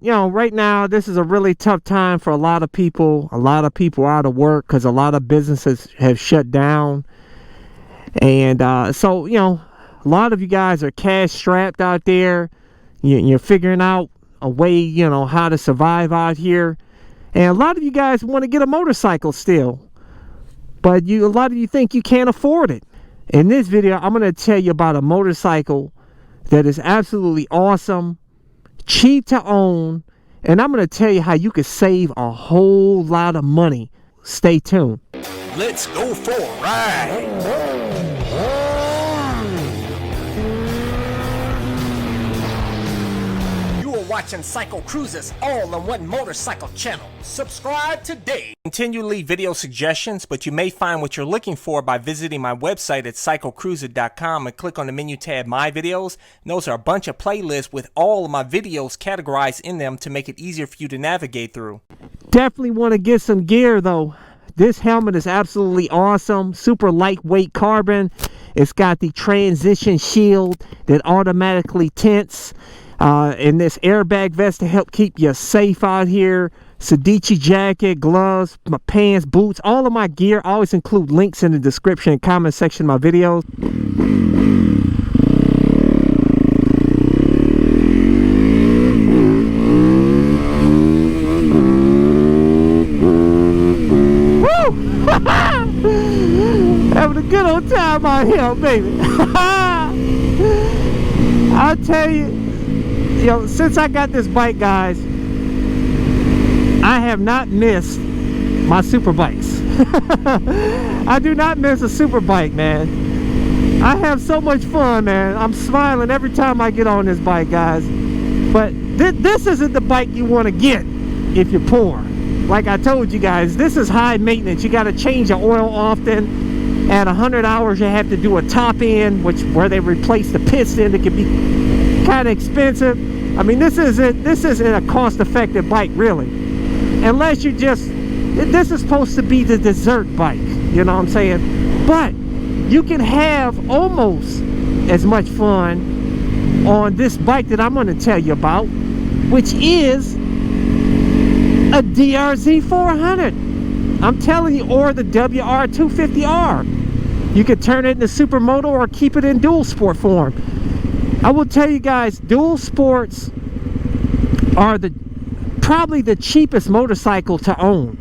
you know, right now this is a really tough time for a lot of people. A lot of people are out of work because a lot of businesses have shut down. And so, you know, a lot of you guys are cash strapped out there. You're figuring out a way, you know, how to survive out here. And a lot of you guys want to get a motorcycle still, but a lot of you think you can't afford it. In this video, I'm going to tell you about a motorcycle that is absolutely awesome, cheap to own, and I'm going to tell you how you can save a whole lot of money. Stay tuned. Let's go for a ride. Watching CycleCruza's all-in-one motorcycle channel. Subscribe today. Continually video suggestions, but you may find what you're looking for by visiting my website at CycleCruza.com and click on the menu tab My Videos. And those are a bunch of playlists with all of my videos categorized in them to make it easier for you to navigate through. Definitely want to get some gear though. This helmet is absolutely awesome. Super lightweight carbon. It's got the transition shield that automatically tints. And this airbag vest to help keep you safe out here. Sedici jacket, gloves, my pants, boots, all of my gear. I always include links in the description and comment section of my videos. Woo! Having a good old time out here, baby. I'll tell you. You know, since I got this bike, guys, I have not missed my super bikes. I do not miss a super bike, man. I have so much fun, man. I'm smiling every time I get on this bike, guys. But this isn't the bike you want to get if you're poor. Like I told you guys, this is high maintenance. You got to change the oil often. At 100 hours, you have to do a top end, where they replace the piston. It can be kind of expensive. I mean, this isn't a cost-effective bike, really, unless you this is supposed to be the dessert bike, you know what I'm saying? But you can have almost as much fun on this bike that I'm going to tell you about, which is a DRZ 400. I'm telling you, or the WR250R. You could turn it into SuperMoto or keep it in dual sport form. I will tell you guys, dual sports are probably the cheapest motorcycle to own.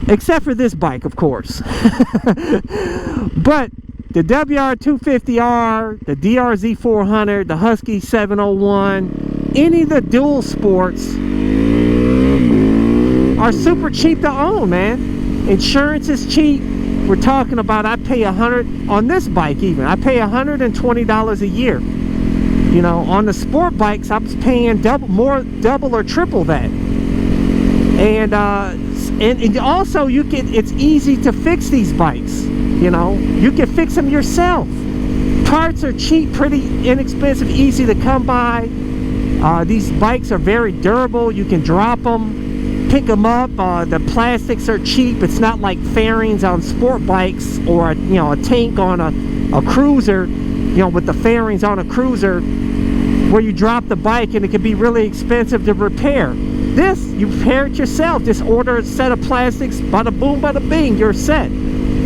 Except for this bike, of course. But the WR250R, the DRZ 400, the Husky 701, any of the dual sports are super cheap to own, man. Insurance is cheap. We're talking about, I pay $100 on this bike. Even I pay $120 a year. You know, on the sport bikes, I'm paying double or triple that. And also it's easy to fix these bikes. You know, you can fix them yourself. Parts are cheap, pretty inexpensive, easy to come by. These bikes are very durable. You can drop them, pick them up. The plastics are cheap. It's not like fairings on sport bikes or a tank on a cruiser, you know, with the fairings on a cruiser where you drop the bike and it can be really expensive to repair. This, you repair it yourself. Just order a set of plastics, bada boom, bada bing, you're set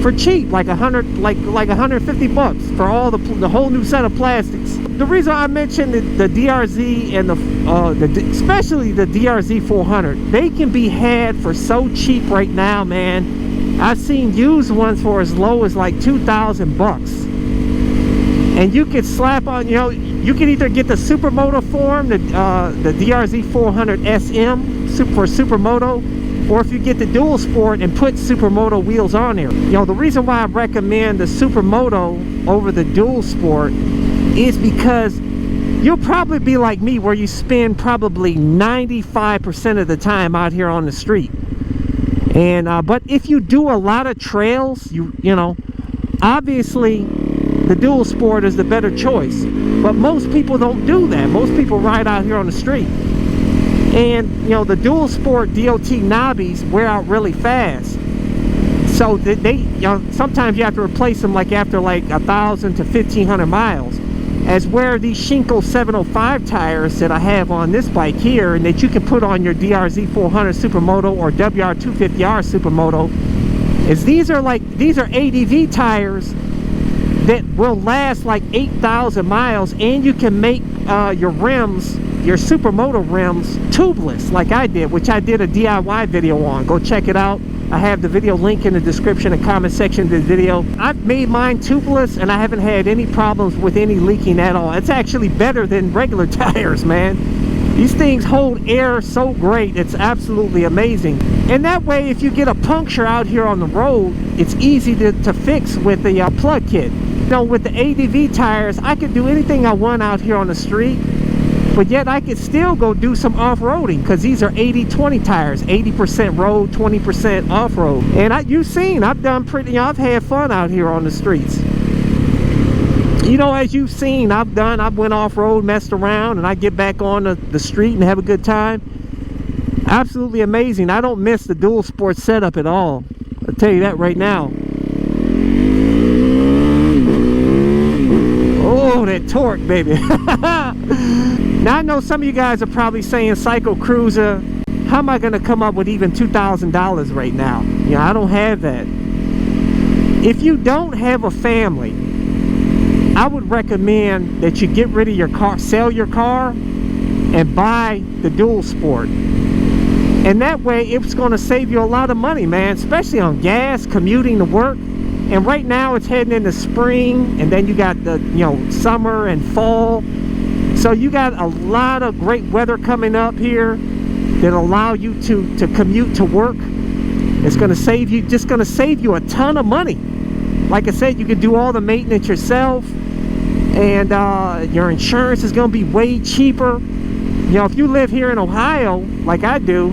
for cheap, like $150 for all the whole new set of plastics. The reason I mentioned the DRZ and especially the DRZ 400, they can be had for so cheap right now, man. I've seen used ones for as low as like $2,000, and you could slap on, you know, you can either get the SuperMoto form, the DRZ 400 SM for SuperMoto, or if you get the dual sport and put SuperMoto wheels on there. You know, the reason why I recommend the SuperMoto over the dual sport is because you'll probably be like me, where you spend probably 95% of the time out here on the street. And but if you do a lot of trails, you know, obviously the dual sport is the better choice. But most people don't do that. Most people ride out here on the street. And you know, the dual sport DOT knobbies wear out really fast, so they, you know, sometimes you have to replace them like after like 1,000 to 1,500 miles. as where these Shinko 705 tires that I have on this bike here, and that you can put on your DRZ 400 Supermoto or WR250R Supermoto, is these are ADV tires that will last like 8,000 miles, and you can make your rims, your Supermoto rims, tubeless like I did, which I did a DIY video on. Go check it out. I have the video link in the description and comment section of the video. I've made mine tubeless and I haven't had any problems with any leaking at all. It's actually better than regular tires, man. These things hold air so great, it's absolutely amazing. And that way, if you get a puncture out here on the road, it's easy to fix with the plug kit. You know, with the ADV tires, I could do anything I want out here on the street, but yet I could still go do some off-roading, because these are 80-20 tires, 80% road, 20% off-road. And you've seen, I've had fun out here on the streets. You know, as you've seen, I went off-road, messed around, and I get back on the street and have a good time. Absolutely amazing. I don't miss the dual sport setup at all. I'll tell you that right now. Oh, that torque, baby. Now, I know some of you guys are probably saying, CycleCruza, how am I going to come up with even $2,000 right now? You know, I don't have that. If you don't have a family, I would recommend that you get rid of your car, sell your car, and buy the dual sport. And that way, it's going to save you a lot of money, man, especially on gas, commuting to work. And right now, it's heading into spring, and then you got the, you know, summer and fall. So you got a lot of great weather coming up here that allow you to commute to work. It's going to save you, just going to save you a ton of money. Like I said, you can do all the maintenance yourself, and your insurance is going to be way cheaper. You know, if you live here in Ohio, like I do,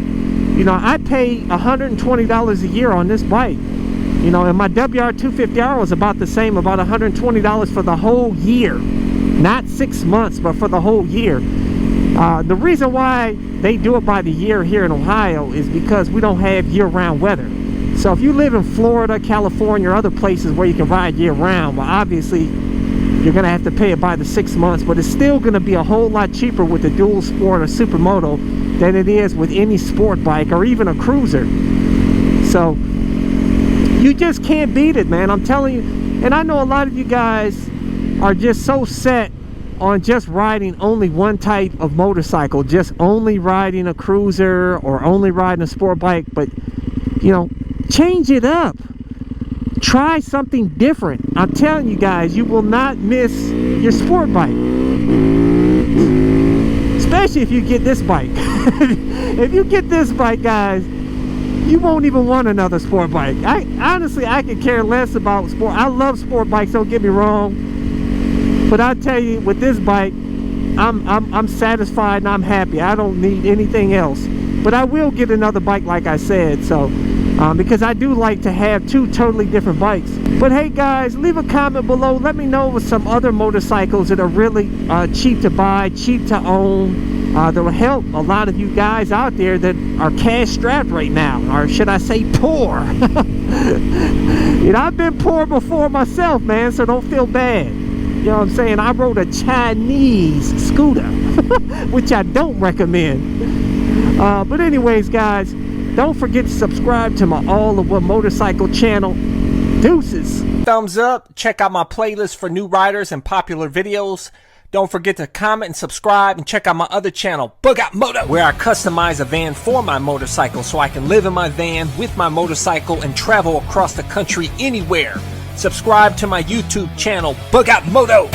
you know, I pay $120 a year on this bike. You know, and my WR250R was about the same, about $120 for the whole year. Not 6 months, but for the whole year. The reason why they do it by the year here in Ohio is because we don't have year-round weather. So if you live in Florida, California, or other places where you can ride year-round, well, obviously, you're going to have to pay it by the 6 months, but it's still going to be a whole lot cheaper with the dual sport or Supermoto than it is with any sport bike or even a cruiser. So you just can't beat it, man. I'm telling you. And I know a lot of you guys are just so set on just riding only one type of motorcycle, just only riding a cruiser or only riding a sport bike. But, you know, change it up. Try something different. I'm telling you guys, you will not miss your sport bike. Especially if you get this bike. If you get this bike, guys, you won't even want another sport bike. Honestly, I could care less about sport. I love sport bikes, don't get me wrong. But I tell you, with this bike, I'm satisfied and I'm happy. I don't need anything else. But I will get another bike, like I said, so because I do like to have two totally different bikes. But hey guys, leave a comment below. Let me know with some other motorcycles that are really cheap to buy, cheap to own, that will help a lot of you guys out there that are cash strapped right now, or should I say poor. You know, I've been poor before myself, man, so don't feel bad. You know what I'm saying? I rode a Chinese scooter, which I don't recommend. But anyways, guys, don't forget to subscribe to my All of One Motorcycle channel. Deuces. Thumbs up. Check out my playlist for new riders and popular videos. Don't forget to comment and subscribe, and check out my other channel, Bug Out Moto, where I customize a van for my motorcycle so I can live in my van with my motorcycle and travel across the country anywhere. Subscribe to my YouTube channel, Bug Out Moto.